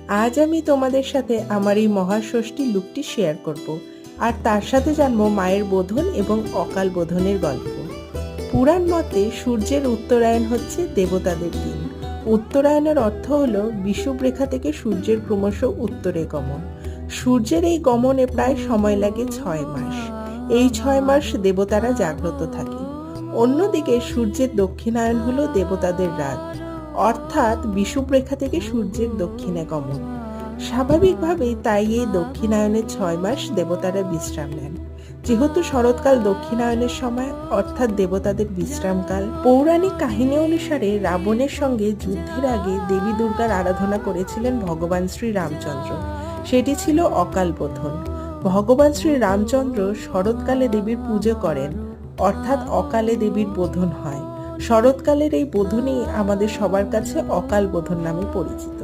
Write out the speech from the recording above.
আজ আমি তোমাদের সাথে আমার এই মহাষষ্ঠী লুকটি শেয়ার করব, আর তার সাথে জানবো মায়ের বোধন এবং অকাল বোধনের গল্প। পুরাণ মতে সূর্যের উত্তরায়ণ হচ্ছে দেবতাদের দিন। উত্তরায়ণের অর্থ হলো বিষুবরেখা থেকে সূর্যের ক্রমশ উত্তরে গমন। সূর্যের এই গমনে প্রায় সময় লাগে 6 মাস। এই 6 মাস দেবতারা জাগ্রত থাকে। অন্যদিকে সূর্যের দক্ষিণায়ন হলো দেবতাদের রাত, অর্থাৎ বিষুবরেখা থেকে সূর্যের দক্ষিণে গমন। স্বাভাবিকভাবেই তাই এই দক্ষিণায়নের 6 মাস দেবতারা বিশ্রাম নেন। যেহেতু শরৎকাল দক্ষিণায়নের সময়, অর্থাৎ দেবতাদের বিশ্রামকাল। পৌরাণিক কাহিনী অনুসারে রাবণের সঙ্গে যুদ্ধের আগে দেবী দুর্গার আরাধনা করেছিলেন ভগবান শ্রী রামচন্দ্র। সেটি ছিল অকাল বোধন। ভগবান শ্রী রামচন্দ্র শরৎকালে দেবীর পুজো করেন, অর্থাৎ অকালে দেবীর বোধন হয়। শরৎকালের এই বোধনই আমাদের সবার কাছে অকাল বোধন নামে পরিচিত।